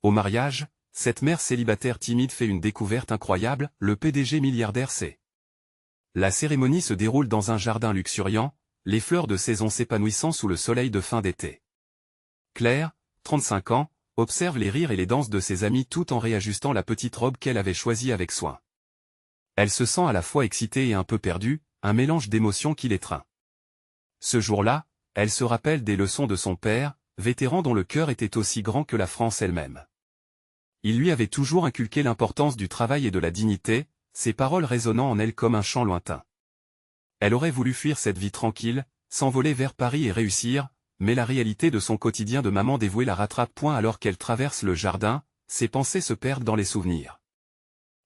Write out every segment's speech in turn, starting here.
Au mariage, cette mère célibataire timide fait une découverte incroyable, le PDG milliardaire sait. La cérémonie se déroule dans un jardin luxuriant, les fleurs de saison s'épanouissant sous le soleil de fin d'été. Claire, 35 ans, observe les rires et les danses de ses amis tout en réajustant la petite robe qu'elle avait choisie avec soin. Elle se sent à la fois excitée et un peu perdue, un mélange d'émotions qui l'étreint. Ce jour-là, elle se rappelle des leçons de son père, vétéran dont le cœur était aussi grand que la France elle-même. Il lui avait toujours inculqué l'importance du travail et de la dignité, ses paroles résonnant en elle comme un chant lointain. Elle aurait voulu fuir cette vie tranquille, s'envoler vers Paris et réussir, mais la réalité de son quotidien de maman dévouée la rattrape point alors qu'elle traverse le jardin, ses pensées se perdent dans les souvenirs.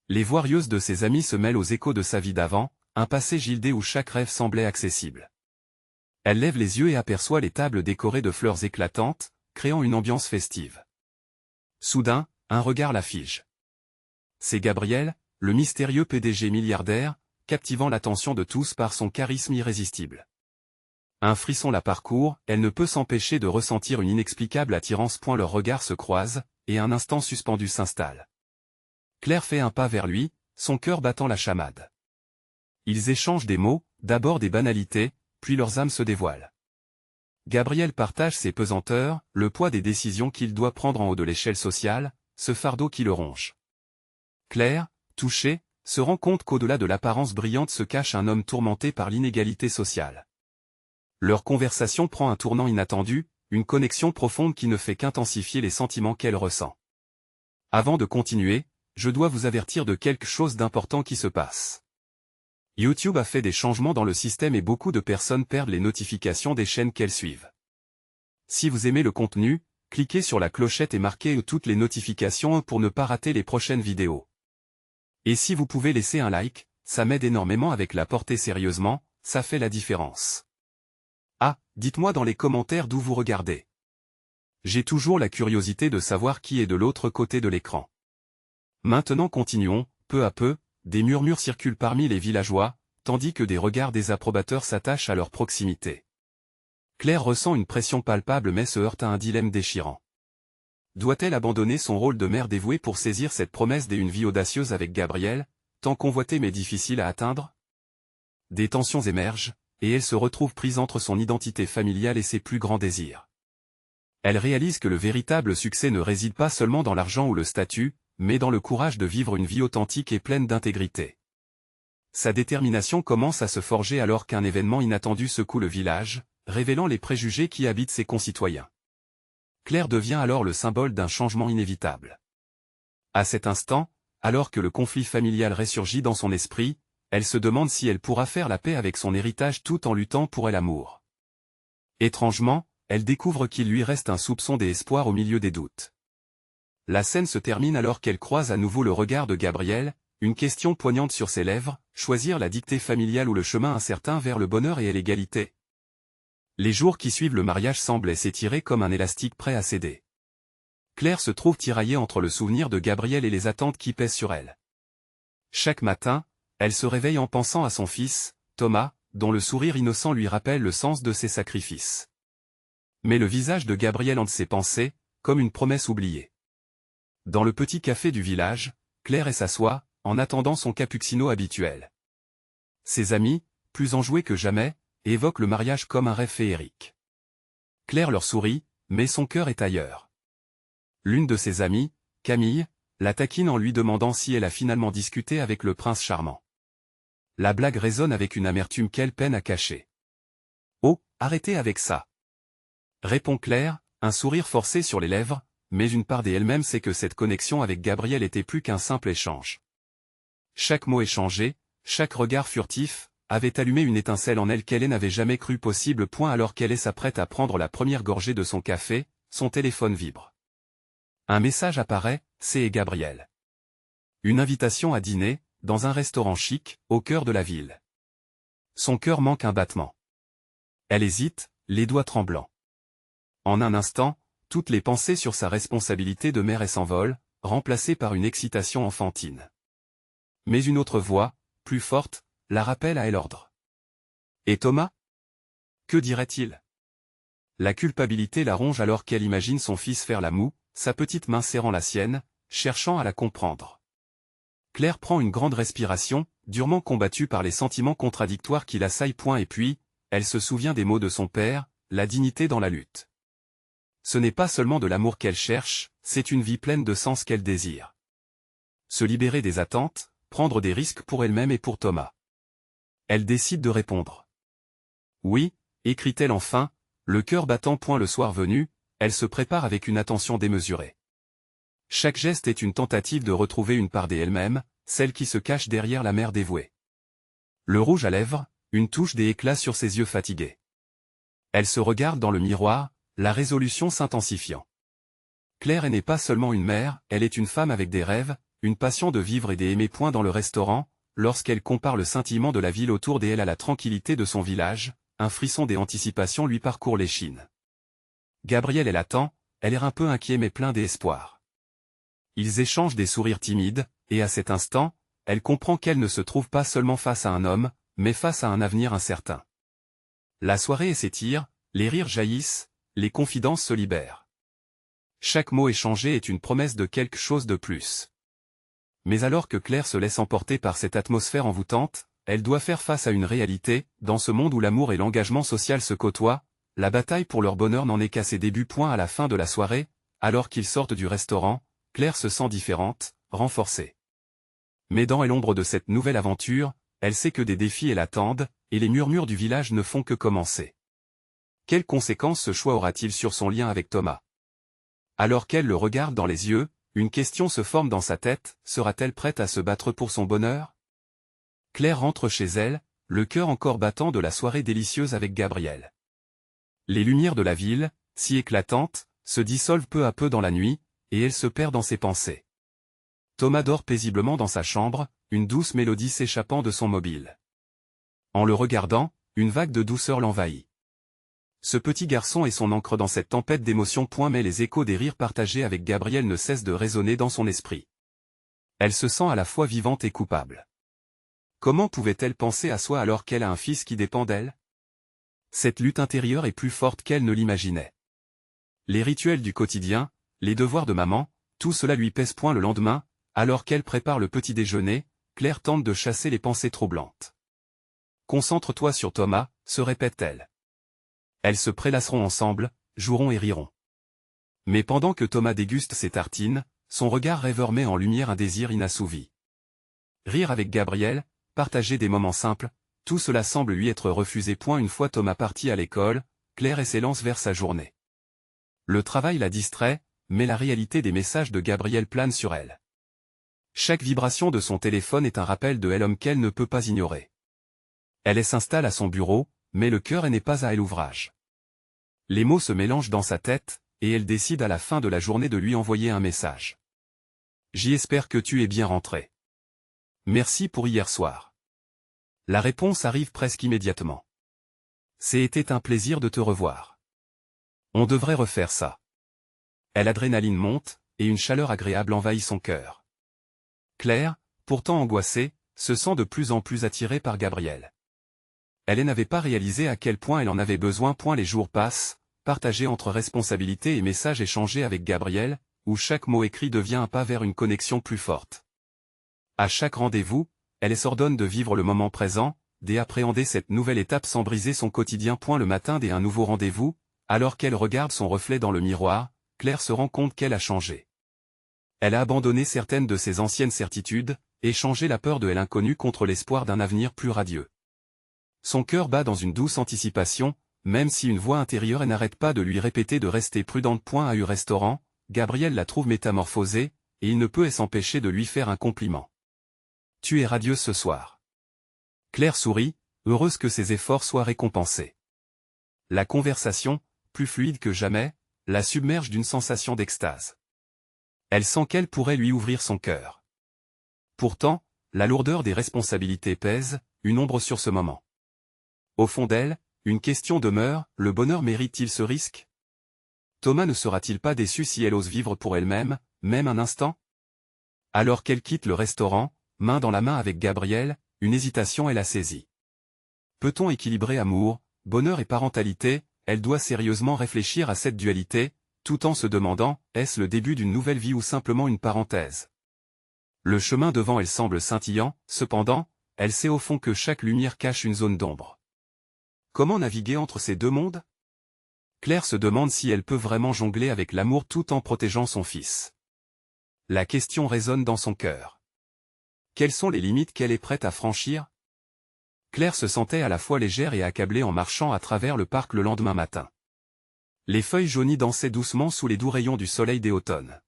Les voix rieuses de ses amis se mêlent aux échos de sa vie d'avant, un passé gildé où chaque rêve semblait accessible. Elle lève les yeux et aperçoit les tables décorées de fleurs éclatantes, créant une ambiance festive. Soudain, un regard la fige. C'est Gabriel, le mystérieux PDG milliardaire, captivant l'attention de tous par son charisme irrésistible. Un frisson la parcourt, elle ne peut s'empêcher de ressentir une inexplicable attirance. Leurs regards se croisent, et un instant suspendu s'installe. Claire fait un pas vers lui, son cœur battant la chamade. Ils échangent des mots, d'abord des banalités, puis leurs âmes se dévoilent. Gabriel partage ses pesanteurs, le poids des décisions qu'il doit prendre en haut de l'échelle sociale, ce fardeau qui le ronge. Claire, touchée, se rend compte qu'au-delà de l'apparence brillante se cache un homme tourmenté par l'inégalité sociale. Leur conversation prend un tournant inattendu, une connexion profonde qui ne fait qu'intensifier les sentiments qu'elle ressent. Avant de continuer, je dois vous avertir de quelque chose d'important qui se passe. YouTube a fait des changements dans le système et beaucoup de personnes perdent les notifications des chaînes qu'elles suivent. Si vous aimez le contenu, cliquez sur la clochette et marquez toutes les notifications pour ne pas rater les prochaines vidéos. Et si vous pouvez laisser un like, ça m'aide énormément avec la portée sérieusement, ça fait la différence. Ah, dites-moi dans les commentaires d'où vous regardez. J'ai toujours la curiosité de savoir qui est de l'autre côté de l'écran. Maintenant continuons, peu à peu, des murmures circulent parmi les villageois, tandis que des regards désapprobateurs s'attachent à leur proximité. Claire ressent une pression palpable mais se heurte à un dilemme déchirant. Doit-elle abandonner son rôle de mère dévouée pour saisir cette promesse d'une vie audacieuse avec Gabriel, tant convoitée mais difficile à atteindre? Des tensions émergent, et elle se retrouve prise entre son identité familiale et ses plus grands désirs. Elle réalise que le véritable succès ne réside pas seulement dans l'argent ou le statut, mais dans le courage de vivre une vie authentique et pleine d'intégrité. Sa détermination commence à se forger alors qu'un événement inattendu secoue le village, révélant les préjugés qui habitent ses concitoyens. Claire devient alors le symbole d'un changement inévitable. À cet instant, alors que le conflit familial ressurgit dans son esprit, elle se demande si elle pourra faire la paix avec son héritage tout en luttant pour l'amour. Étrangement, elle découvre qu'il lui reste un soupçon d'espoir au milieu des doutes. La scène se termine alors qu'elle croise à nouveau le regard de Gabriel, une question poignante sur ses lèvres, choisir la dictée familiale ou le chemin incertain vers le bonheur et l'égalité. Les jours qui suivent le mariage semblent s'étirer comme un élastique prêt à céder. Claire se trouve tiraillée entre le souvenir de Gabriel et les attentes qui pèsent sur elle. Chaque matin, elle se réveille en pensant à son fils, Thomas, dont le sourire innocent lui rappelle le sens de ses sacrifices. Mais le visage de Gabriel hante ses pensées, comme une promesse oubliée. Dans le petit café du village, Claire s'assoit, en attendant son cappuccino habituel. Ses amis, plus enjoués que jamais, évoquent le mariage comme un rêve féerique. Claire leur sourit, mais son cœur est ailleurs. L'une de ses amies, Camille, la taquine en lui demandant si elle a finalement discuté avec le prince charmant. La blague résonne avec une amertume qu'elle peine à cacher. « Oh, arrêtez avec ça !» répond Claire, un sourire forcé sur les lèvres, mais une part d'elle-même sait que cette connexion avec Gabriel était plus qu'un simple échange. Chaque mot échangé, chaque regard furtif, avait allumé une étincelle en elle qu'elle n'avait jamais cru possible. Alors qu'elle s'apprête à prendre la première gorgée de son café, son téléphone vibre. Un message apparaît, c'est Gabriel. Une invitation à dîner, dans un restaurant chic, au cœur de la ville. Son cœur manque un battement. Elle hésite, les doigts tremblants. En un instant, toutes les pensées sur sa responsabilité de mère s'envolent, remplacées par une excitation enfantine. Mais une autre voix, plus forte, la rappelle à l'ordre. Et Thomas? Que dirait-il? La culpabilité la ronge alors qu'elle imagine son fils faire la moue, sa petite main serrant la sienne, cherchant à la comprendre. Claire prend une grande respiration, durement combattue par les sentiments contradictoires qui l'assaillent. Et puis, elle se souvient des mots de son père, la dignité dans la lutte. Ce n'est pas seulement de l'amour qu'elle cherche, c'est une vie pleine de sens qu'elle désire. Se libérer des attentes, prendre des risques pour elle-même et pour Thomas. Elle décide de répondre. Oui, écrit-elle enfin, le cœur battant. Le soir venu, elle se prépare avec une attention démesurée. Chaque geste est une tentative de retrouver une part d'elle-même, celle qui se cache derrière la mère dévouée. Le rouge à lèvres, une touche d'éclat sur ses yeux fatigués. Elle se regarde dans le miroir, la résolution s'intensifiant. Claire n'est pas seulement une mère, elle est une femme avec des rêves, une passion de vivre et d'aimer. Dans le restaurant, lorsqu'elle compare le scintillement de la ville autour d'elle à la tranquillité de son village, un frisson d'anticipation lui parcourt l'échine. Gabriel l'attend, elle est un peu inquiet mais plein d'espoir. Ils échangent des sourires timides, et à cet instant, elle comprend qu'elle ne se trouve pas seulement face à un homme, mais face à un avenir incertain. La soirée s'étire, les rires jaillissent, les confidences se libèrent. Chaque mot échangé est une promesse de quelque chose de plus. Mais alors que Claire se laisse emporter par cette atmosphère envoûtante, elle doit faire face à une réalité, dans ce monde où l'amour et l'engagement social se côtoient, la bataille pour leur bonheur n'en est qu'à ses débuts. À la fin de la soirée, alors qu'ils sortent du restaurant, Claire se sent différente, renforcée. Mais dans l'ombre de cette nouvelle aventure, elle sait que des défis l'attendent, et les murmures du village ne font que commencer. Quelles conséquences ce choix aura-t-il sur son lien avec Thomas? Alors qu'elle le regarde dans les yeux, une question se forme dans sa tête, sera-t-elle prête à se battre pour son bonheur? Claire rentre chez elle, le cœur encore battant de la soirée délicieuse avec Gabriel. Les lumières de la ville, si éclatantes, se dissolvent peu à peu dans la nuit, et elle se perd dans ses pensées. Thomas dort paisiblement dans sa chambre, une douce mélodie s'échappant de son mobile. En le regardant, une vague de douceur l'envahit. Ce petit garçon est son encre dans cette tempête d'émotions. Mais les échos des rires partagés avec Gabriel ne cessent de résonner dans son esprit. Elle se sent à la fois vivante et coupable. Comment pouvait-elle penser à soi alors qu'elle a un fils qui dépend d'elle? Cette lutte intérieure est plus forte qu'elle ne l'imaginait. Les rituels du quotidien, les devoirs de maman, tout cela lui pèse. Le lendemain, alors qu'elle prépare le petit déjeuner, Claire tente de chasser les pensées troublantes. Concentre-toi sur Thomas, se répète-t-elle. Elles se prélasseront ensemble, joueront et riront. Mais pendant que Thomas déguste ses tartines, son regard rêveur met en lumière un désir inassouvi. Rire avec Gabriel, partager des moments simples, tout cela semble lui être refusé. Une fois Thomas parti à l'école, Claire s'élance vers sa journée. Le travail la distrait, mais la réalité des messages de Gabriel plane sur elle. Chaque vibration de son téléphone est un rappel de l'homme qu'elle ne peut pas ignorer. Elle s'installe à son bureau, mais le cœur n'est pas à l'ouvrage. Les mots se mélangent dans sa tête, et elle décide à la fin de la journée de lui envoyer un message. J'espère que tu es bien rentré. Merci pour hier soir. La réponse arrive presque immédiatement. C'était un plaisir de te revoir. On devrait refaire ça. L'adrénaline monte, et une chaleur agréable envahit son cœur. Claire, pourtant angoissée, se sent de plus en plus attirée par Gabriel. Elle n'avait pas réalisé à quel point elle en avait besoin. Les jours passent, partagés entre responsabilités et messages échangés avec Gabriel, où chaque mot écrit devient un pas vers une connexion plus forte. À chaque rendez-vous, elle s'ordonne de vivre le moment présent, d'appréhender cette nouvelle étape sans briser son quotidien. Le matin d'un nouveau rendez-vous, alors qu'elle regarde son reflet dans le miroir, Claire se rend compte qu'elle a changé. Elle a abandonné certaines de ses anciennes certitudes, échangé la peur de l'inconnu contre l'espoir d'un avenir plus radieux. Son cœur bat dans une douce anticipation, même si une voix intérieure n'arrête pas de lui répéter de rester prudente. À un restaurant, Gabriel la trouve métamorphosée, et il ne peut s'empêcher de lui faire un compliment. Tu es radieuse ce soir. Claire sourit, heureuse que ses efforts soient récompensés. La conversation, plus fluide que jamais, la submerge d'une sensation d'extase. Elle sent qu'elle pourrait lui ouvrir son cœur. Pourtant, la lourdeur des responsabilités pèse, une ombre sur ce moment. Au fond d'elle, une question demeure, le bonheur mérite-t-il ce risque? Thomas ne sera-t-il pas déçu si elle ose vivre pour elle-même, même un instant? Alors qu'elle quitte le restaurant, main dans la main avec Gabriel, une hésitation la saisit. Peut-on équilibrer amour, bonheur et parentalité? Elle doit sérieusement réfléchir à cette dualité, tout en se demandant, est-ce le début d'une nouvelle vie ou simplement une parenthèse? Le chemin devant elle semble scintillant, cependant, elle sait au fond que chaque lumière cache une zone d'ombre. Comment naviguer entre ces deux mondes? Claire se demande si elle peut vraiment jongler avec l'amour tout en protégeant son fils. La question résonne dans son cœur. Quelles sont les limites qu'elle est prête à franchir? Claire se sentait à la fois légère et accablée en marchant à travers le parc le lendemain matin. Les feuilles jaunies dansaient doucement sous les doux rayons du soleil des automnes.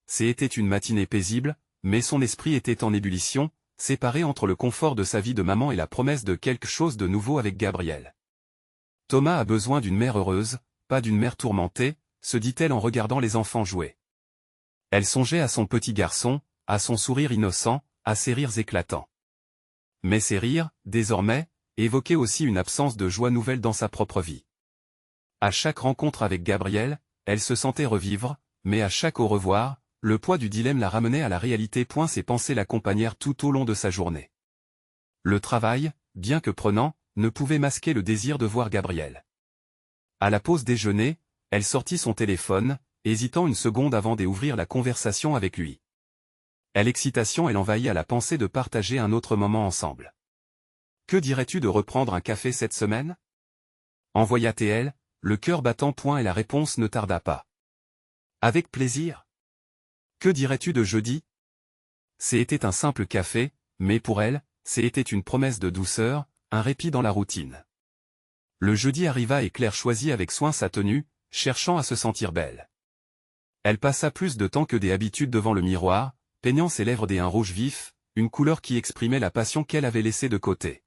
C'était une matinée paisible, mais son esprit était en ébullition, séparé entre le confort de sa vie de maman et la promesse de quelque chose de nouveau avec Gabriel. Thomas a besoin d'une mère heureuse, pas d'une mère tourmentée, se dit-elle en regardant les enfants jouer. Elle songeait à son petit garçon, à son sourire innocent, à ses rires éclatants. Mais ces rires, désormais, évoquaient aussi une absence de joie nouvelle dans sa propre vie. À chaque rencontre avec Gabriel, elle se sentait revivre, mais à chaque au revoir, le poids du dilemme la ramenait à la réalité. Ses pensées l'accompagnèrent tout au long de sa journée. Le travail, bien que prenant, ne pouvait masquer le désir de voir Gabriel. À la pause déjeuner, elle sortit son téléphone, hésitant une seconde avant d'ouvrir la conversation avec lui. L'excitation l'envahit à la pensée de partager un autre moment ensemble. Que dirais-tu de reprendre un café cette semaine? Envoya-t-elle, le cœur battant. Et la réponse ne tarda pas. Avec plaisir. Que dirais-tu de jeudi? C'était un simple café, mais pour elle, c'était une promesse de douceur, un répit dans la routine. Le jeudi arriva et Claire choisit avec soin sa tenue, cherchant à se sentir belle. Elle passa plus de temps que d'habitude devant le miroir, peignant ses lèvres d'un rouge vif, une couleur qui exprimait la passion qu'elle avait laissée de côté.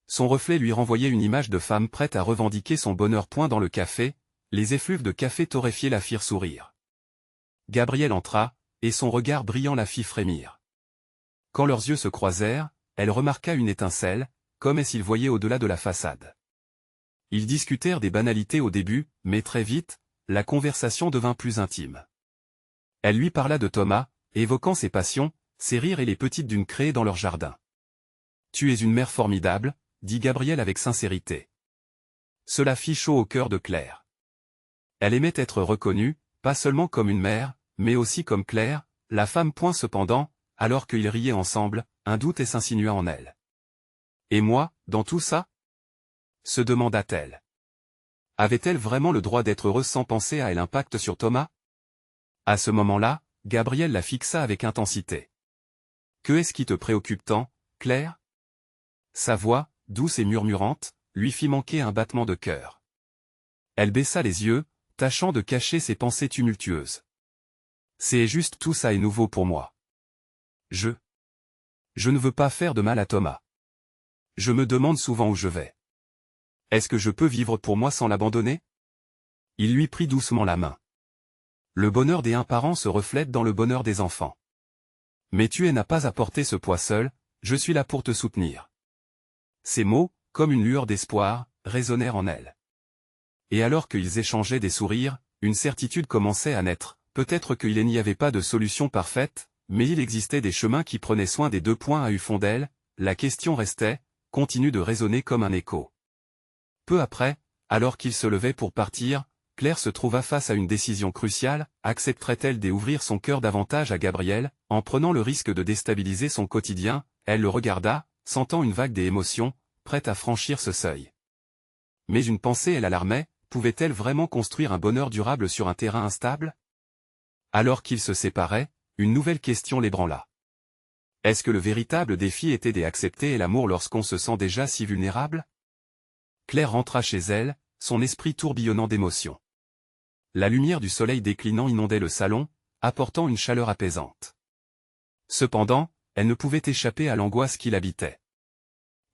Son reflet lui renvoyait une image de femme prête à revendiquer son bonheur. Dans le café, les effluves de café torréfié la firent sourire. Gabriel entra, et son regard brillant la fit frémir. Quand leurs yeux se croisèrent, elle remarqua une étincelle, comme s'ils voyaient au-delà de la façade. Ils discutèrent des banalités au début, mais très vite, la conversation devint plus intime. Elle lui parla de Thomas, évoquant ses passions, ses rires et les petites dunes créées dans leur jardin. « Tu es une mère formidable », dit Gabriel avec sincérité. Cela fit chaud au cœur de Claire. Elle aimait être reconnue, pas seulement comme une mère, mais aussi comme Claire, la femme. Cependant, alors qu'ils riaient ensemble, un doute s'insinua en elle. « Et moi, dans tout ça ?» se demanda-t-elle. Avait-elle vraiment le droit d'être heureuse sans penser à l'impact sur Thomas? À ce moment-là, Gabriel la fixa avec intensité. « Que est-ce qui te préoccupe tant, Claire ?» Sa voix, douce et murmurante, lui fit manquer un battement de cœur. Elle baissa les yeux, tâchant de cacher ses pensées tumultueuses. « C'est juste tout ça est nouveau pour moi. Je ne veux pas faire de mal à Thomas. Je me demande souvent où je vais. Est-ce que je peux vivre pour moi sans l'abandonner ?» Il lui prit doucement la main. Le bonheur des parents se reflète dans le bonheur des enfants. Mais tu n'as pas à porter ce poids seul, je suis là pour te soutenir. Ces mots, comme une lueur d'espoir, résonnèrent en elle. Et alors qu'ils échangeaient des sourires, une certitude commençait à naître, peut-être qu'il n'y avait pas de solution parfaite, mais il existait des chemins qui prenaient soin des deux. À eu fond d'elle, la question restait, continue de résonner comme un écho. Peu après, alors qu'il se levait pour partir, Claire se trouva face à une décision cruciale, accepterait-elle d'ouvrir son cœur davantage à Gabriel, en prenant le risque de déstabiliser son quotidien? Elle le regarda, sentant une vague d'émotions, prête à franchir ce seuil. Mais une pensée l'alarmait, pouvait-elle vraiment construire un bonheur durable sur un terrain instable? Alors qu'ils se séparaient, une nouvelle question l'ébranla. Est-ce que le véritable défi était d'accepter l'amour lorsqu'on se sent déjà si vulnérable? Claire rentra chez elle, son esprit tourbillonnant d'émotions. La lumière du soleil déclinant inondait le salon, apportant une chaleur apaisante. Cependant, elle ne pouvait échapper à l'angoisse qui l'habitait.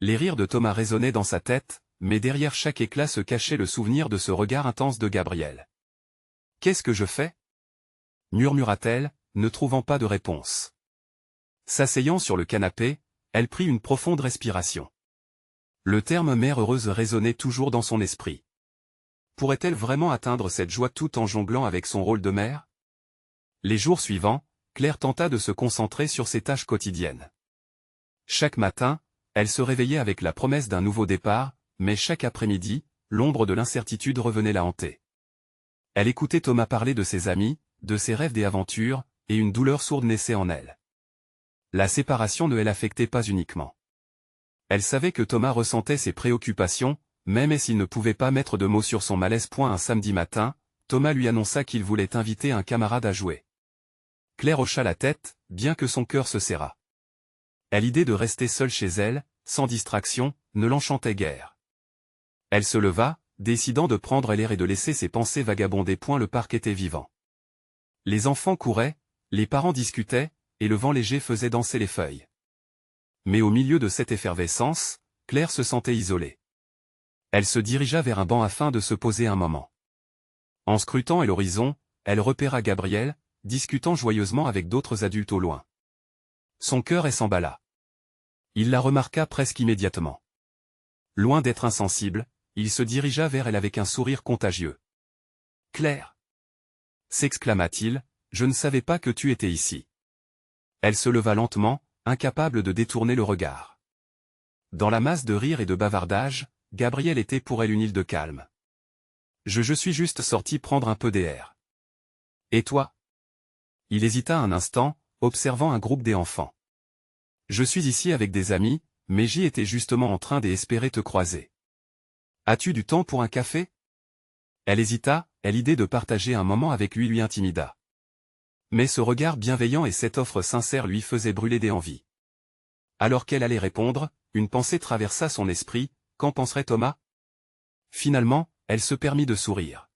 Les rires de Thomas résonnaient dans sa tête, mais derrière chaque éclat se cachait le souvenir de ce regard intense de Gabriel. « Qu'est-ce que je fais ?» murmura-t-elle, ne trouvant pas de réponse. S'asseyant sur le canapé, elle prit une profonde respiration. Le terme mère heureuse résonnait toujours dans son esprit. Pourrait-elle vraiment atteindre cette joie tout en jonglant avec son rôle de mère? Les jours suivants, Claire tenta de se concentrer sur ses tâches quotidiennes. Chaque matin, elle se réveillait avec la promesse d'un nouveau départ, mais chaque après-midi, l'ombre de l'incertitude revenait la hanter. Elle écoutait Thomas parler de ses amis, de ses rêves et aventures, et une douleur sourde naissait en elle. La séparation ne l'affectait pas uniquement. Elle savait que Thomas ressentait ses préoccupations, même s'il ne pouvait pas mettre de mots sur son malaise. Un samedi matin, Thomas lui annonça qu'il voulait inviter un camarade à jouer. Claire hocha la tête, bien que son cœur se serrât. L'idée de rester seule chez elle, sans distraction, ne l'enchantait guère. Elle se leva, décidant de prendre l'air et de laisser ses pensées vagabonder. Le parc était vivant. Les enfants couraient, les parents discutaient, et le vent léger faisait danser les feuilles. Mais au milieu de cette effervescence, Claire se sentait isolée. Elle se dirigea vers un banc afin de se poser un moment. En scrutant l'horizon, elle repéra Gabriel, discutant joyeusement avec d'autres adultes au loin. Son cœur s'emballa. Il la remarqua presque immédiatement. Loin d'être insensible, il se dirigea vers elle avec un sourire contagieux. « Claire !» s'exclama-t-il, « je ne savais pas que tu étais ici. » Elle se leva lentement, incapable de détourner le regard. Dans la masse de rire et de bavardage, Gabriel était pour elle une île de calme. « Je suis juste sorti prendre un peu d'air. »« Et toi ?» Il hésita un instant, observant un groupe d'enfants. « Je suis ici avec des amis, mais j'y étais justement en train d'espérer te croiser. As-tu du temps pour un café ?» Elle hésita, et l'idée de partager un moment avec lui intimida. Mais ce regard bienveillant et cette offre sincère lui faisaient brûler d'envie. Alors qu'elle allait répondre, une pensée traversa son esprit, qu'en penserait Thomas? Finalement, elle se permit de sourire.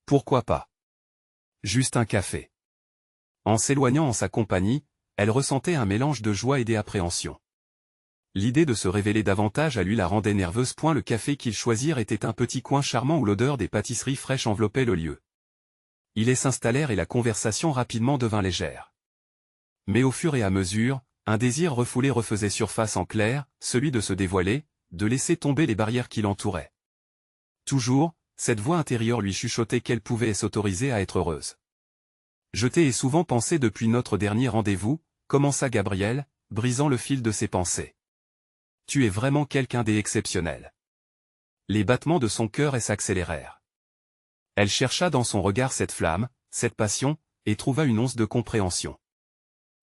Pourquoi pas? Juste un café. En s'éloignant en sa compagnie, elle ressentait un mélange de joie et d'appréhension. L'idée de se révéler davantage à lui la rendait nerveuse. Le café qu'ils choisirent était un petit coin charmant où l'odeur des pâtisseries fraîches enveloppait le lieu. Ils s'installèrent et la conversation rapidement devint légère. Mais au fur et à mesure, un désir refoulé refaisait surface en Claire, celui de se dévoiler, de laisser tomber les barrières qui l'entouraient. Toujours, cette voix intérieure lui chuchotait qu'elle pouvait s'autoriser à être heureuse. « Je t'ai souvent pensé depuis notre dernier rendez-vous, » commença Gabriel, brisant le fil de ses pensées. « Tu es vraiment quelqu'un d'exceptionnel. » Les battements de son cœur s'accélérèrent. Elle chercha dans son regard cette flamme, cette passion, et trouva une once de compréhension.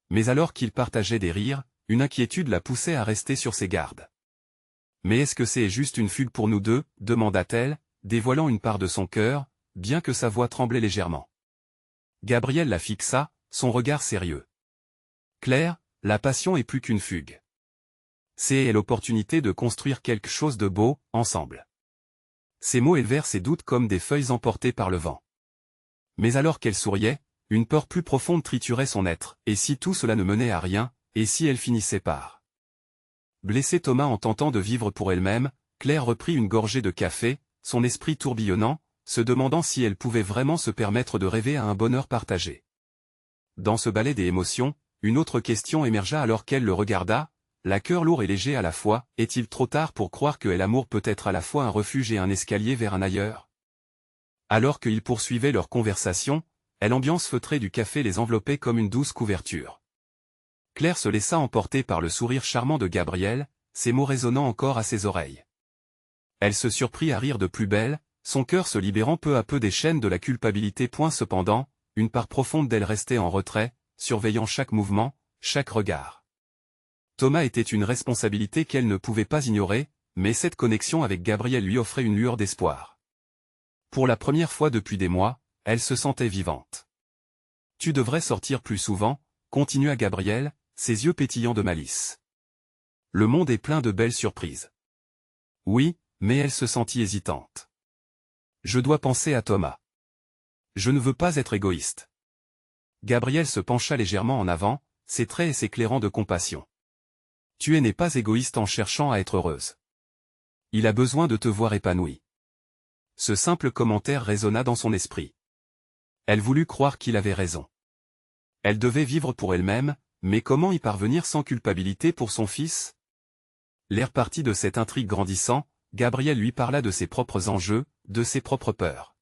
Mais alors qu'ils partageaient des rires, une inquiétude la poussait à rester sur ses gardes. « Mais est-ce que c'est juste une fugue pour nous deux ?» demanda-t-elle, dévoilant une part de son cœur, bien que sa voix tremblait légèrement. Gabriel la fixa, son regard sérieux. « Claire, la passion est plus qu'une fugue. C'est l'opportunité de construire quelque chose de beau, ensemble. » Ces mots élevèrent ses doutes comme des feuilles emportées par le vent. Mais alors qu'elle souriait, une peur plus profonde triturait son être, et si tout cela ne menait à rien, et si elle finissait par blesser Thomas en tentant de vivre pour elle-même, Claire reprit une gorgée de café, son esprit tourbillonnant, se demandant si elle pouvait vraiment se permettre de rêver à un bonheur partagé. Dans ce ballet des émotions, une autre question émergea alors qu'elle le regarda, la cœur lourd et léger à la fois. Est-il trop tard pour croire que l'amour peut être à la fois un refuge et un escalier vers un ailleurs? Alors qu'ils poursuivaient leur conversation, l'ambiance feutrée du café les enveloppait comme une douce couverture. Claire se laissa emporter par le sourire charmant de Gabriel, ses mots résonnant encore à ses oreilles. Elle se surprit à rire de plus belle, son cœur se libérant peu à peu des chaînes de la culpabilité. Cependant, une part profonde d'elle restait en retrait, surveillant chaque mouvement, chaque regard. Thomas était une responsabilité qu'elle ne pouvait pas ignorer, mais cette connexion avec Gabriel lui offrait une lueur d'espoir. Pour la première fois depuis des mois, elle se sentait vivante. « Tu devrais sortir plus souvent », continua Gabriel, ses yeux pétillants de malice. « Le monde est plein de belles surprises. » Oui, mais elle se sentit hésitante. « Je dois penser à Thomas. Je ne veux pas être égoïste. » Gabriel se pencha légèrement en avant, ses traits s'éclairant de compassion. « Tu n'es pas égoïste en cherchant à être heureuse. Il a besoin de te voir épanouie. » Ce simple commentaire résonna dans son esprit. Elle voulut croire qu'il avait raison. Elle devait vivre pour elle-même, mais comment y parvenir sans culpabilité pour son fils? L'air parti de cette intrigue grandissant, Gabriel lui parla de ses propres enjeux, de ses propres peurs.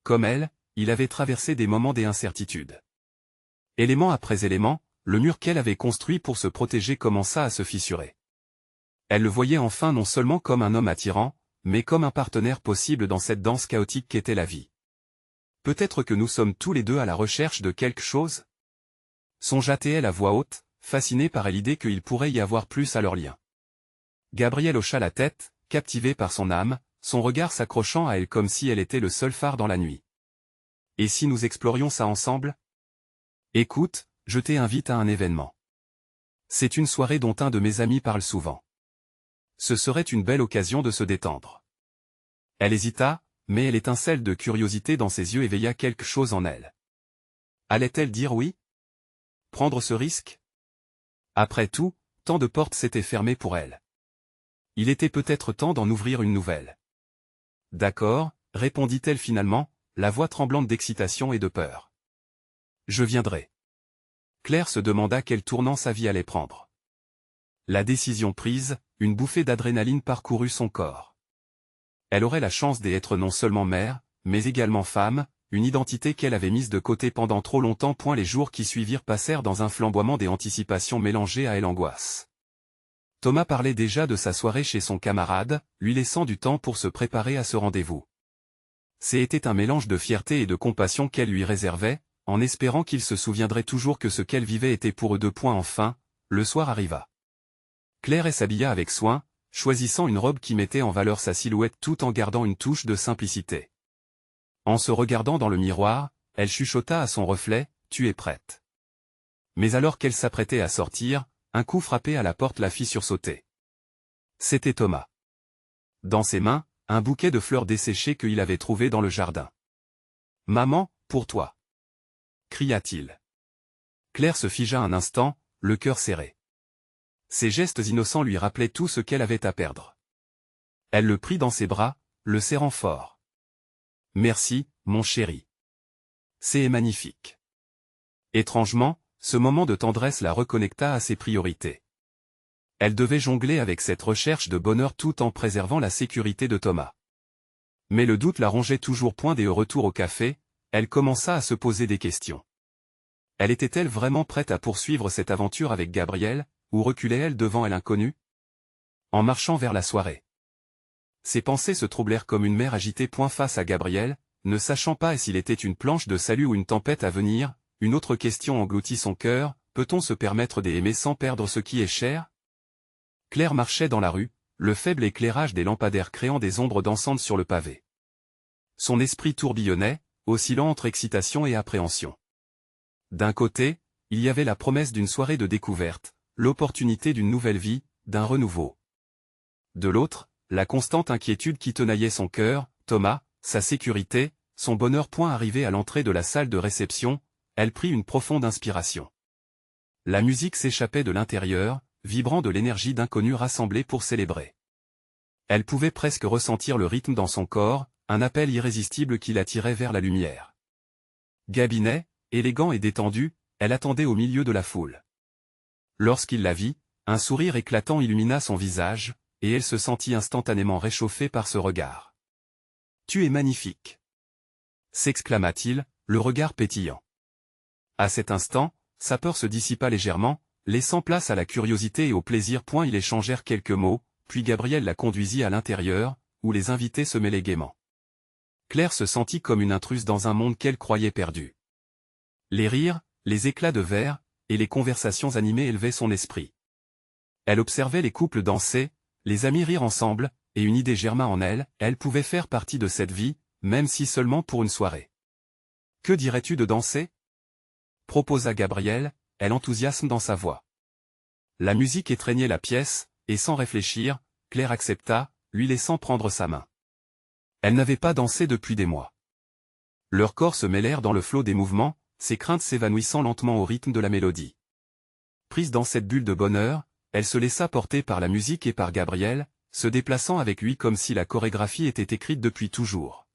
Comme elle, il avait traversé des moments d'incertitude. Élément après élément, le mur qu'elle avait construit pour se protéger commença à se fissurer. Elle le voyait enfin non seulement comme un homme attirant, mais comme un partenaire possible dans cette danse chaotique qu'était la vie. Peut-être que nous sommes tous les deux à la recherche de quelque chose? Songea-t-elle à voix haute, fascinée par l'idée qu'il pourrait y avoir plus à leur lien. Gabriel hocha la tête, captivé par son âme, son regard s'accrochant à elle comme si elle était le seul phare dans la nuit. Et si nous explorions ça ensemble? Écoute, je t'invite à un événement. C'est une soirée dont un de mes amis parle souvent. Ce serait une belle occasion de se détendre. Elle hésita, mais l'étincelle de curiosité dans ses yeux éveilla quelque chose en elle. Allait-elle dire oui? Prendre ce risque? Après tout, tant de portes s'étaient fermées pour elle. Il était peut-être temps d'en ouvrir une nouvelle. D'accord, répondit-elle finalement, la voix tremblante d'excitation et de peur. Je viendrai. Claire se demanda quel tournant sa vie allait prendre. La décision prise, une bouffée d'adrénaline parcourut son corps. Elle aurait la chance d'être non seulement mère, mais également femme, une identité qu'elle avait mise de côté pendant trop longtemps. Les jours qui suivirent passèrent dans un flamboiement des anticipations mélangées à l'angoisse. Thomas parlait déjà de sa soirée chez son camarade, lui laissant du temps pour se préparer à ce rendez-vous. C'était un mélange de fierté et de compassion qu'elle lui réservait, en espérant qu'il se souviendrait toujours que ce qu'elle vivait était pour eux deux. Enfin, le soir arriva. Claire s'habilla avec soin, choisissant une robe qui mettait en valeur sa silhouette tout en gardant une touche de simplicité. En se regardant dans le miroir, elle chuchota à son reflet, « Tu es prête ». Mais alors qu'elle s'apprêtait à sortir, un coup frappé à la porte la fit sursauter. C'était Thomas. Dans ses mains, un bouquet de fleurs desséchées qu'il avait trouvé dans le jardin. « Maman, pour toi !» cria-t-il. Claire se figea un instant, le cœur serré. Ses gestes innocents lui rappelaient tout ce qu'elle avait à perdre. Elle le prit dans ses bras, le serrant fort. « Merci, mon chéri. C'est magnifique. » Étrangement, ce moment de tendresse la reconnecta à ses priorités. Elle devait jongler avec cette recherche de bonheur tout en préservant la sécurité de Thomas. Mais le doute la rongeait toujours. Au retour au café, elle commença à se poser des questions. Elle était-elle vraiment prête à poursuivre cette aventure avec Gabriel, ou reculait-elle devant l'inconnu? En marchant vers la soirée. Ses pensées se troublèrent comme une mer agitée. Face à Gabriel, ne sachant pas s'il était une planche de salut ou une tempête à venir, une autre question engloutit son cœur, peut-on se permettre d'aimer sans perdre ce qui est cher? Claire marchait dans la rue, le faible éclairage des lampadaires créant des ombres dansantes sur le pavé. Son esprit tourbillonnait, oscillant entre excitation et appréhension. D'un côté, il y avait la promesse d'une soirée de découverte, l'opportunité d'une nouvelle vie, d'un renouveau. De l'autre, la constante inquiétude qui tenaillait son cœur, Thomas, sa sécurité, son bonheur. Arrivée à l'entrée de la salle de réception, elle prit une profonde inspiration. La musique s'échappait de l'intérieur, vibrant de l'énergie d'inconnus rassemblés pour célébrer. Elle pouvait presque ressentir le rythme dans son corps, un appel irrésistible qui l'attirait vers la lumière. Gabinet, élégant et détendu, elle attendait au milieu de la foule. Lorsqu'il la vit, un sourire éclatant illumina son visage, et elle se sentit instantanément réchauffée par ce regard. « Tu es magnifique !» s'exclama-t-il, le regard pétillant. À cet instant, sa peur se dissipa légèrement, laissant place à la curiosité et au plaisir. Ils échangèrent quelques mots, puis Gabriel la conduisit à l'intérieur, où les invités se mêlaient gaiement. Claire se sentit comme une intruse dans un monde qu'elle croyait perdu. Les rires, les éclats de verre, et les conversations animées élevaient son esprit. Elle observait les couples danser, les amis rire ensemble, et une idée germa en elle, elle pouvait faire partie de cette vie, même si seulement pour une soirée. « Que dirais-tu de danser ?» proposa Gabriel, l'enthousiasme dans sa voix. La musique étreignait la pièce, et sans réfléchir, Claire accepta, lui laissant prendre sa main. Elle n'avait pas dansé depuis des mois. Leurs corps se mêlèrent dans le flot des mouvements, ses craintes s'évanouissant lentement au rythme de la mélodie. Prise dans cette bulle de bonheur, elle se laissa porter par la musique et par Gabriel, se déplaçant avec lui comme si la chorégraphie était écrite depuis toujours.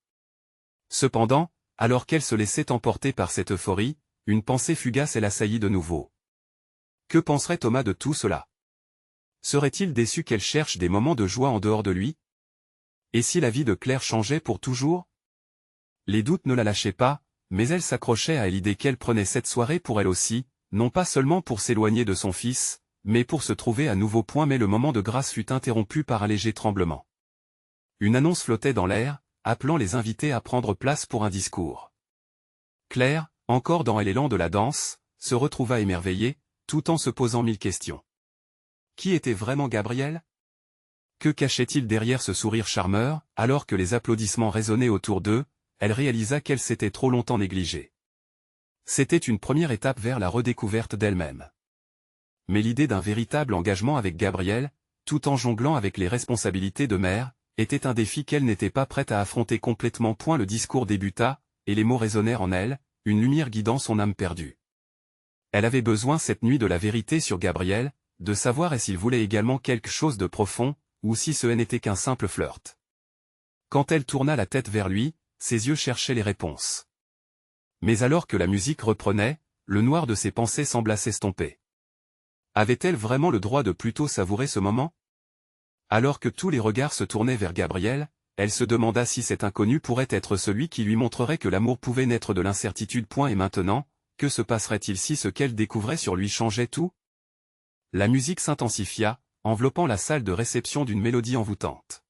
Cependant, alors qu'elle se laissait emporter par cette euphorie, une pensée fugace l'assaillit de nouveau. Que penserait Thomas de tout cela? Serait-il déçu qu'elle cherche des moments de joie en dehors de lui? Et si la vie de Claire changeait pour toujours? Les doutes ne la lâchaient pas, mais elle s'accrochait à l'idée qu'elle prenait cette soirée pour elle aussi, non pas seulement pour s'éloigner de son fils, mais pour se trouver à nouveau. Mais le moment de grâce fut interrompu par un léger tremblement. Une annonce flottait dans l'air, appelant les invités à prendre place pour un discours. Claire, encore dans l'élan de la danse, se retrouva émerveillée, tout en se posant 1000 questions. Qui était vraiment Gabriel? Que cachait-il derrière ce sourire charmeur? Alors que les applaudissements résonnaient autour d'eux, elle réalisa qu'elle s'était trop longtemps négligée. C'était une première étape vers la redécouverte d'elle-même. Mais l'idée d'un véritable engagement avec Gabriel, tout en jonglant avec les responsabilités de mère, était un défi qu'elle n'était pas prête à affronter complètement. Le discours débuta, et les mots résonnèrent en elle, une lumière guidant son âme perdue. Elle avait besoin cette nuit de la vérité sur Gabriel, de savoir s'il voulait également quelque chose de profond, ou si ce n'était qu'un simple flirt. Quand elle tourna la tête vers lui, ses yeux cherchaient les réponses. Mais alors que la musique reprenait, le noir de ses pensées sembla s'estomper. Avait-elle vraiment le droit de plutôt savourer ce moment? Alors que tous les regards se tournaient vers Gabriel, elle se demanda si cet inconnu pourrait être celui qui lui montrerait que l'amour pouvait naître de l'incertitude. Et maintenant, que se passerait-il si ce qu'elle découvrait sur lui changeait tout? La musique s'intensifia, enveloppant la salle de réception d'une mélodie envoûtante.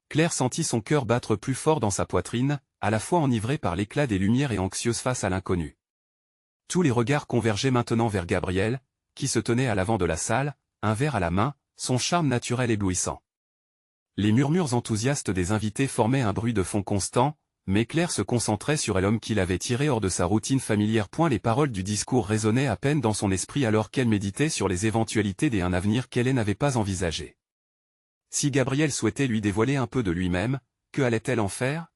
Claire sentit son cœur battre plus fort dans sa poitrine, à la fois enivrée par l'éclat des lumières et anxieuse face à l'inconnu. Tous les regards convergeaient maintenant vers Gabriel, qui se tenait à l'avant de la salle, un verre à la main, son charme naturel éblouissant. Les murmures enthousiastes des invités formaient un bruit de fond constant, mais Claire se concentrait sur l'homme qui l'avait tiré hors de sa routine familière. Les paroles du discours résonnaient à peine dans son esprit alors qu'elle méditait sur les éventualités d'un avenir qu'elle n'avait pas envisagé. Si Gabriel souhaitait lui dévoiler un peu de lui-même, que allait-elle en faire?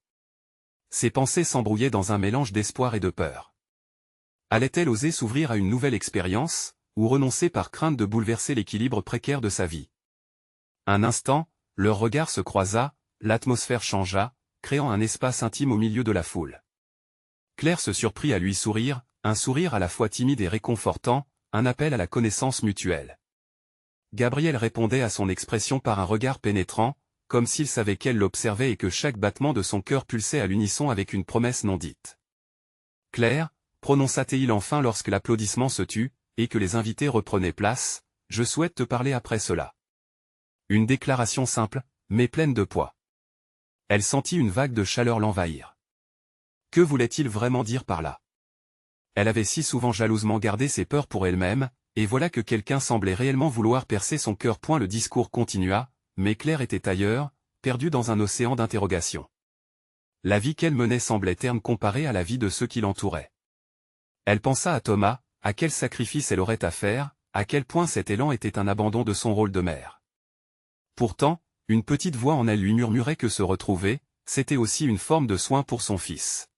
Ses pensées s'embrouillaient dans un mélange d'espoir et de peur. Allait-elle oser s'ouvrir à une nouvelle expérience, ou renoncer par crainte de bouleverser l'équilibre précaire de sa vie? Un instant, leur regard se croisa, l'atmosphère changea, créant un espace intime au milieu de la foule. Claire se surprit à lui sourire, un sourire à la fois timide et réconfortant, un appel à la connaissance mutuelle. Gabriel répondait à son expression par un regard pénétrant, comme s'il savait qu'elle l'observait et que chaque battement de son cœur pulsait à l'unisson avec une promesse non dite. « Claire, prononça-t-il enfin lorsque l'applaudissement se tut, et que les invités reprenaient place, je souhaite te parler après cela. » Une déclaration simple, mais pleine de poids. Elle sentit une vague de chaleur l'envahir. Que voulait-il vraiment dire par là? Elle avait si souvent jalousement gardé ses peurs pour elle-même, et voilà que quelqu'un semblait réellement vouloir percer son cœur. Le discours continua, mais Claire était ailleurs, perdue dans un océan d'interrogations. La vie qu'elle menait semblait terne comparée à la vie de ceux qui l'entouraient. Elle pensa à Thomas, à quel sacrifice elle aurait à faire, à quel point cet élan était un abandon de son rôle de mère. Pourtant, une petite voix en elle lui murmurait que se retrouver, c'était aussi une forme de soin pour son fils.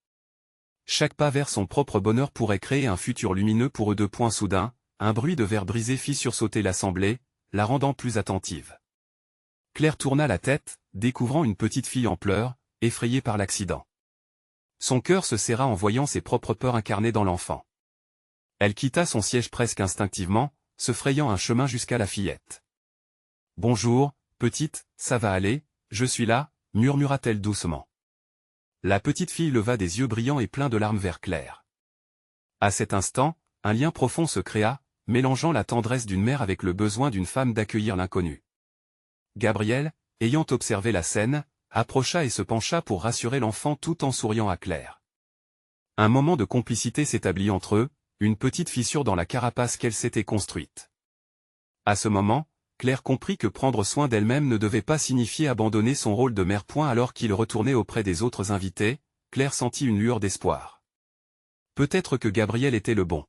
Chaque pas vers son propre bonheur pourrait créer un futur lumineux pour eux deux. Soudain, un bruit de verre brisé fit sursauter l'assemblée, la rendant plus attentive. Claire tourna la tête, découvrant une petite fille en pleurs, effrayée par l'accident. Son cœur se serra en voyant ses propres peurs incarnées dans l'enfant. Elle quitta son siège presque instinctivement, se frayant un chemin jusqu'à la fillette. « Bonjour, petite, ça va aller, je suis là », murmura-t-elle doucement. La petite fille leva des yeux brillants et pleins de larmes vers Claire. À cet instant, un lien profond se créa, mélangeant la tendresse d'une mère avec le besoin d'une femme d'accueillir l'inconnu. Gabriel, ayant observé la scène, approcha et se pencha pour rassurer l'enfant tout en souriant à Claire. Un moment de complicité s'établit entre eux, une petite fissure dans la carapace qu'elle s'était construite. À ce moment, Claire comprit que prendre soin d'elle-même ne devait pas signifier abandonner son rôle de mère. Alors qu'il retournait auprès des autres invités, Claire sentit une lueur d'espoir. Peut-être que Gabriel était le bon.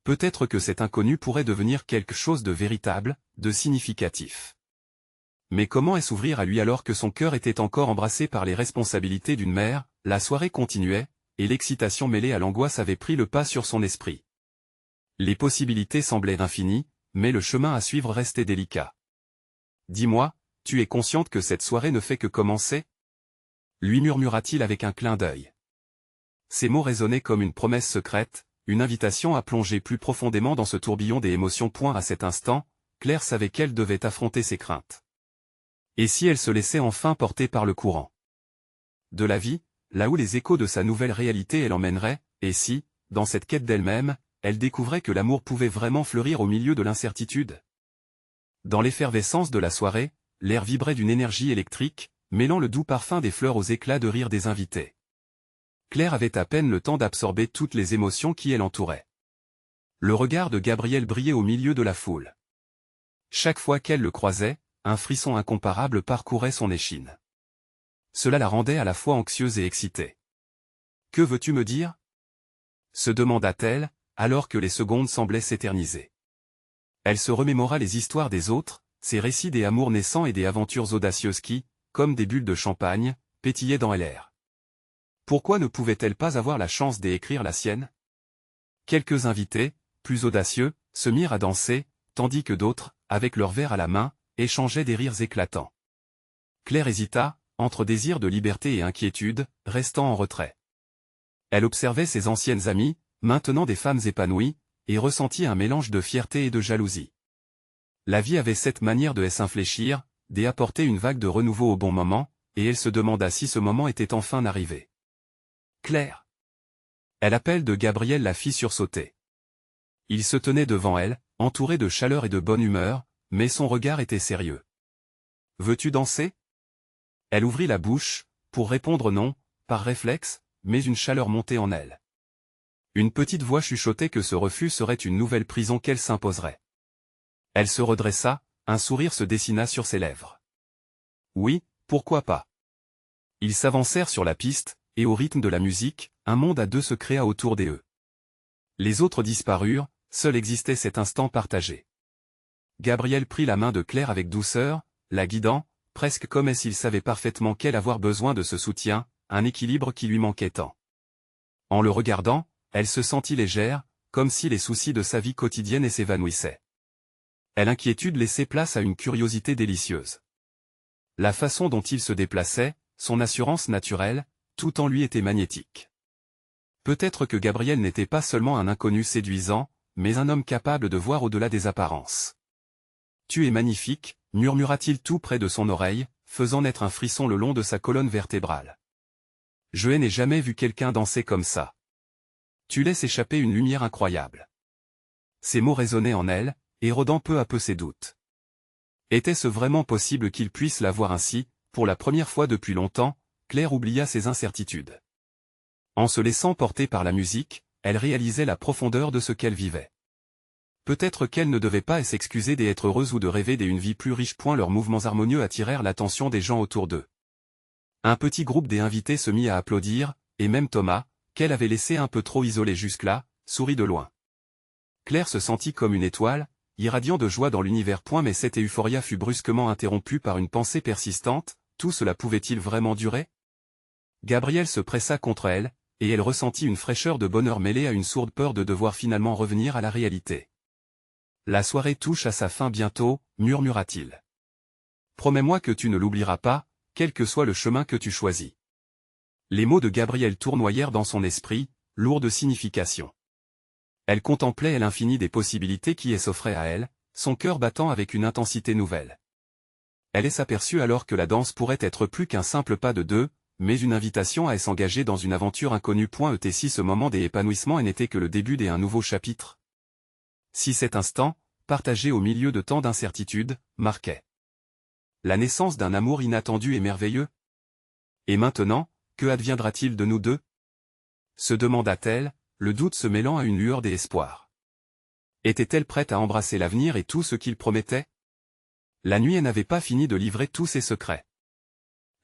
Peut-être que cet inconnu pourrait devenir quelque chose de véritable, de significatif. Mais comment s'ouvrir à lui alors que son cœur était encore embrassé par les responsabilités d'une mère? La soirée continuait, et l'excitation mêlée à l'angoisse avait pris le pas sur son esprit. Les possibilités semblaient infinies, mais le chemin à suivre restait délicat. « Dis-moi, tu es consciente que cette soirée ne fait que commencer ?» lui murmura-t-il avec un clin d'œil. Ces mots résonnaient comme une promesse secrète, une invitation à plonger plus profondément dans ce tourbillon des émotions. À cet instant, Claire savait qu'elle devait affronter ses craintes. Et si elle se laissait enfin porter par le courant de la vie, là où les échos de sa nouvelle réalité elle emmènerait, et si, dans cette quête d'elle-même, elle découvrait que l'amour pouvait vraiment fleurir au milieu de l'incertitude? Dans l'effervescence de la soirée, l'air vibrait d'une énergie électrique, mêlant le doux parfum des fleurs aux éclats de rire des invités. Claire avait à peine le temps d'absorber toutes les émotions qui l'entouraient. Le regard de Gabriel brillait au milieu de la foule. Chaque fois qu'elle le croisait, un frisson incomparable parcourait son échine. Cela la rendait à la fois anxieuse et excitée. « Que veux-tu me dire ?» se demanda-t-elle, alors que les secondes semblaient s'éterniser. Elle se remémora les histoires des autres, ces récits des amours naissants et des aventures audacieuses qui, comme des bulles de champagne, pétillaient dans l'air. Pourquoi ne pouvait-elle pas avoir la chance d'écrire la sienne? Quelques invités, plus audacieux, se mirent à danser, tandis que d'autres, avec leur verre à la main, échangeaient des rires éclatants. Claire hésita, entre désir de liberté et inquiétude, restant en retrait. Elle observait ses anciennes amies, maintenant des femmes épanouies, et ressentit un mélange de fierté et de jalousie. La vie avait cette manière de s'infléchir, d'apporter une vague de renouveau au bon moment, et elle se demanda si ce moment était enfin arrivé. Claire. Elle l'appel de Gabriel la fit sursauter. Il se tenait devant elle, entouré de chaleur et de bonne humeur, mais son regard était sérieux. « Veux-tu danser ?» Elle ouvrit la bouche, pour répondre non, par réflexe, mais une chaleur montait en elle. Une petite voix chuchotait que ce refus serait une nouvelle prison qu'elle s'imposerait. Elle se redressa, un sourire se dessina sur ses lèvres. Oui, pourquoi pas. Ils s'avancèrent sur la piste, et au rythme de la musique, un monde à deux se créa autour d'eux. Les autres disparurent, seul existait cet instant partagé. Gabriel prit la main de Claire avec douceur, la guidant, presque comme s'il savait parfaitement qu'elle avait besoin de ce soutien, un équilibre qui lui manquait tant. En le regardant, elle se sentit légère, comme si les soucis de sa vie quotidienne s'évanouissaient. L'inquiétude laissait place à une curiosité délicieuse. La façon dont il se déplaçait, son assurance naturelle, tout en lui était magnétique. Peut-être que Gabriel n'était pas seulement un inconnu séduisant, mais un homme capable de voir au-delà des apparences. « Tu es magnifique », murmura-t-il tout près de son oreille, faisant naître un frisson le long de sa colonne vertébrale. « Je n'ai jamais vu quelqu'un danser comme ça. Tu laisses échapper une lumière incroyable. » Ces mots résonnaient en elle, érodant peu à peu ses doutes. Était-ce vraiment possible qu'il puisse la voir ainsi? Pour la première fois depuis longtemps, Claire oublia ses incertitudes. En se laissant porter par la musique, elle réalisait la profondeur de ce qu'elle vivait. Peut-être qu'elle ne devait pas s'excuser d'être heureuse ou de rêver d'une vie plus riche. Leurs mouvements harmonieux attirèrent l'attention des gens autour d'eux. Un petit groupe d'invités se mit à applaudir, et même Thomas, qu'elle avait laissé un peu trop isolé jusque-là, sourit de loin. Claire se sentit comme une étoile, irradiant de joie dans l'univers. Mais cette euphoria fut brusquement interrompue par une pensée persistante, tout cela pouvait-il vraiment durer? Gabriel se pressa contre elle, et elle ressentit une fraîcheur de bonheur mêlée à une sourde peur de devoir finalement revenir à la réalité. La soirée touche à sa fin bientôt, murmura-t-il. Promets-moi que tu ne l'oublieras pas, quel que soit le chemin que tu choisis. Les mots de Gabriel tournoyèrent dans son esprit, lourds de signification. Elle contemplait l'infini des possibilités qui s'offraient à elle, son cœur battant avec une intensité nouvelle. Elle s'aperçut alors que la danse pourrait être plus qu'un simple pas de deux, mais une invitation à s'engager dans une aventure inconnue. Si ce moment d'épanouissement n'était que le début d'un nouveau chapitre. Si cet instant, partagé au milieu de tant d'incertitudes, marquait la naissance d'un amour inattendu et merveilleux. Et maintenant, que adviendra-t-il de nous deux? Se demanda-t-elle, le doute se mêlant à une lueur d'espoir. Était-elle prête à embrasser l'avenir et tout ce qu'il promettait? La nuit n'avait pas fini de livrer tous ses secrets.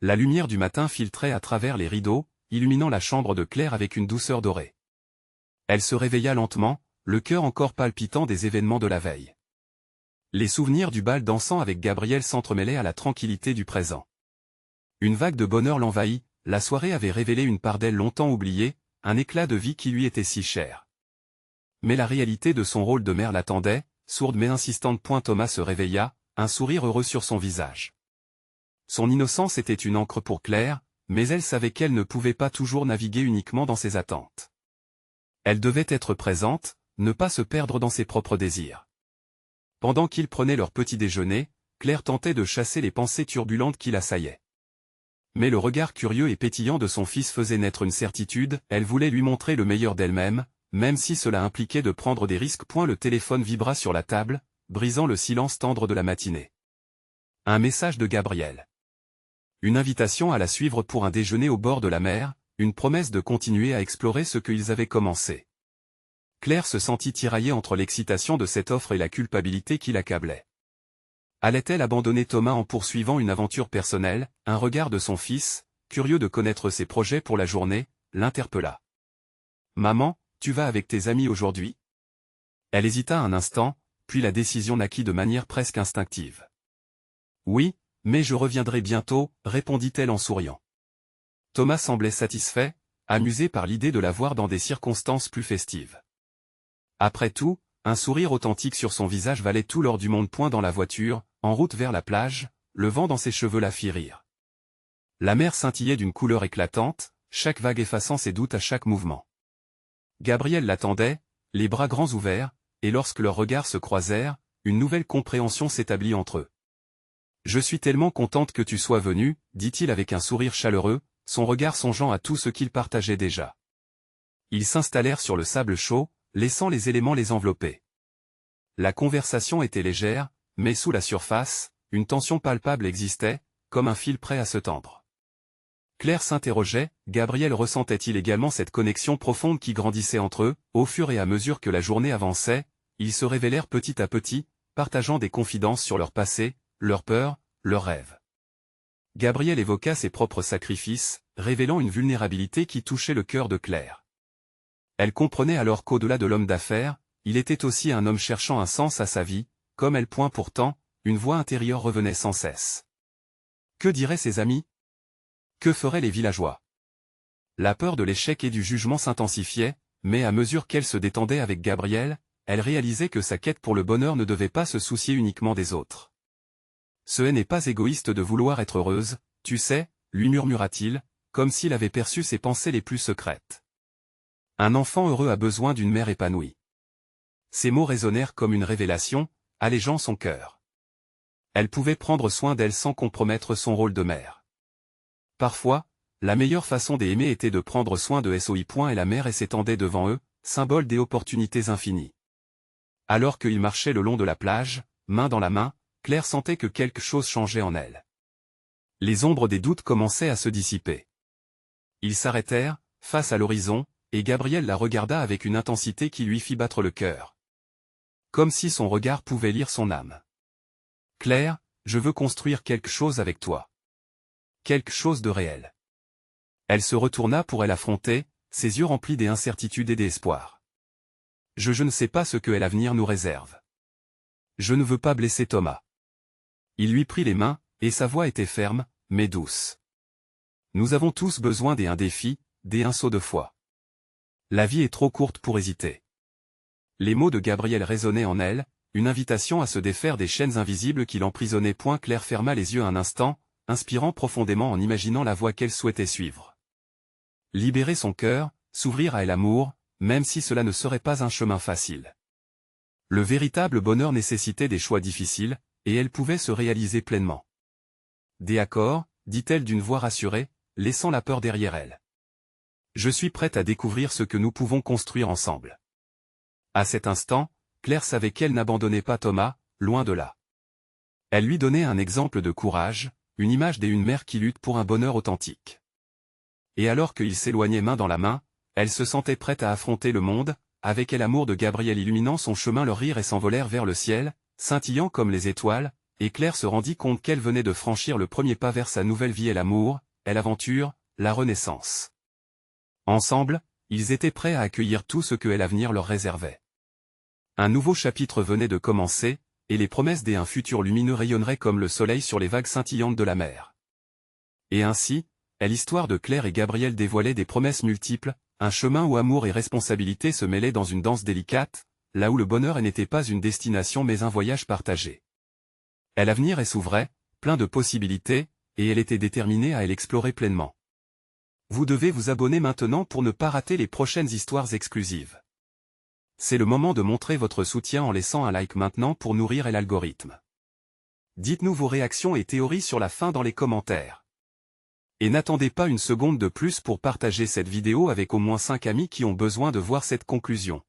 La lumière du matin filtrait à travers les rideaux, illuminant la chambre de Claire avec une douceur dorée. Elle se réveilla lentement, le cœur encore palpitant des événements de la veille. Les souvenirs du bal dansant avec Gabriel s'entremêlaient à la tranquillité du présent. Une vague de bonheur l'envahit, la soirée avait révélé une part d'elle longtemps oubliée, un éclat de vie qui lui était si cher. Mais la réalité de son rôle de mère l'attendait, sourde mais insistante. Thomas se réveilla, un sourire heureux sur son visage. Son innocence était une encre pour Claire, mais elle savait qu'elle ne pouvait pas toujours naviguer uniquement dans ses attentes. Elle devait être présente, ne pas se perdre dans ses propres désirs. Pendant qu'ils prenaient leur petit déjeuner, Claire tentait de chasser les pensées turbulentes qui l'assaillaient. Mais le regard curieux et pétillant de son fils faisait naître une certitude, elle voulait lui montrer le meilleur d'elle-même, même si cela impliquait de prendre des risques. Le téléphone vibra sur la table, brisant le silence tendre de la matinée. Un message de Gabriel. Une invitation à la suivre pour un déjeuner au bord de la mer, une promesse de continuer à explorer ce qu'ils avaient commencé. Claire se sentit tiraillée entre l'excitation de cette offre et la culpabilité qui l'accablait. Allait-elle abandonner Thomas en poursuivant une aventure personnelle? Un regard de son fils, curieux de connaître ses projets pour la journée, l'interpella. « Maman, tu vas avec tes amis aujourd'hui ?» Elle hésita un instant, puis la décision naquit de manière presque instinctive. « Oui, mais je reviendrai bientôt, » répondit-elle en souriant. Thomas semblait satisfait, amusé par l'idée de la voir dans des circonstances plus festives. Après tout, un sourire authentique sur son visage valait tout l'or du monde. Dans la voiture, en route vers la plage, le vent dans ses cheveux la fit rire. La mer scintillait d'une couleur éclatante, chaque vague effaçant ses doutes à chaque mouvement. Gabriel l'attendait, les bras grands ouverts, et lorsque leurs regards se croisèrent, une nouvelle compréhension s'établit entre eux. « Je suis tellement contente que tu sois venu, » dit-il avec un sourire chaleureux, son regard songeant à tout ce qu'ils partageaient déjà. Ils s'installèrent sur le sable chaud, laissant les éléments les envelopper. La conversation était légère, mais sous la surface, une tension palpable existait, comme un fil prêt à se tendre. Claire s'interrogeait, Gabriel ressentait-il également cette connexion profonde qui grandissait entre eux? Au fur et à mesure que la journée avançait, ils se révélèrent petit à petit, partageant des confidences sur leur passé, leurs peurs, leurs rêves. Gabriel évoqua ses propres sacrifices, révélant une vulnérabilité qui touchait le cœur de Claire. Elle comprenait alors qu'au-delà de l'homme d'affaires, il était aussi un homme cherchant un sens à sa vie, comme elle. Pourtant, une voix intérieure revenait sans cesse. Que diraient ses amis? Que feraient les villageois? La peur de l'échec et du jugement s'intensifiait, mais à mesure qu'elle se détendait avec Gabriel, elle réalisait que sa quête pour le bonheur ne devait pas se soucier uniquement des autres. Ce n'est pas égoïste de vouloir être heureuse, tu sais, lui murmura-t-il, comme s'il avait perçu ses pensées les plus secrètes. Un enfant heureux a besoin d'une mère épanouie. Ces mots résonnèrent comme une révélation, allégeant son cœur. Elle pouvait prendre soin d'elle sans compromettre son rôle de mère. Parfois, la meilleure façon d'aimer était de prendre soin de soi. Et la mer s'étendait devant eux, symbole des opportunités infinies. Alors qu'ils marchaient le long de la plage, main dans la main, Claire sentait que quelque chose changeait en elle. Les ombres des doutes commençaient à se dissiper. Ils s'arrêtèrent, face à l'horizon, et Gabriel la regarda avec une intensité qui lui fit battre le cœur. Comme si son regard pouvait lire son âme. « Claire, je veux construire quelque chose avec toi. Quelque chose de réel. » Elle se retourna pour elle affronter, ses yeux remplis d'incertitude et d'espoir. « Je ne sais pas ce que l'avenir nous réserve. Je ne veux pas blesser Thomas. » Il lui prit les mains, et sa voix était ferme, mais douce. « Nous avons tous besoin d'un défi, d'un saut de foi. La vie est trop courte pour hésiter. » Les mots de Gabriel résonnaient en elle, une invitation à se défaire des chaînes invisibles qui l'emprisonnaient. Claire ferma les yeux un instant, inspirant profondément en imaginant la voie qu'elle souhaitait suivre. Libérer son cœur, s'ouvrir à l'amour, même si cela ne serait pas un chemin facile. Le véritable bonheur nécessitait des choix difficiles, et elle pouvait se réaliser pleinement. « D'accord, » dit-elle d'une voix rassurée, laissant la peur derrière elle. « Je suis prête à découvrir ce que nous pouvons construire ensemble. » À cet instant, Claire savait qu'elle n'abandonnait pas Thomas, loin de là. Elle lui donnait un exemple de courage, une image d'une mère qui lutte pour un bonheur authentique. Et alors qu'ils s'éloignaient main dans la main, elle se sentait prête à affronter le monde, avec l'amour de Gabriel illuminant son chemin. Leur rire et s'envolèrent vers le ciel, scintillant comme les étoiles, et Claire se rendit compte qu'elle venait de franchir le premier pas vers sa nouvelle vie et l'amour, et l'aventure, la renaissance. Ensemble, ils étaient prêts à accueillir tout ce que l'avenir leur réservait. Un nouveau chapitre venait de commencer, et les promesses d'un futur lumineux rayonneraient comme le soleil sur les vagues scintillantes de la mer. Et ainsi, l'histoire de Claire et Gabriel dévoilait des promesses multiples, un chemin où amour et responsabilité se mêlaient dans une danse délicate, là où le bonheur n'était pas une destination mais un voyage partagé. L'avenir s'ouvrait, plein de possibilités, et elle était déterminée à l'explorer pleinement. Vous devez vous abonner maintenant pour ne pas rater les prochaines histoires exclusives. C'est le moment de montrer votre soutien en laissant un like maintenant pour nourrir l'algorithme. Dites-nous vos réactions et théories sur la fin dans les commentaires. Et n'attendez pas une seconde de plus pour partager cette vidéo avec au moins 5 amis qui ont besoin de voir cette conclusion.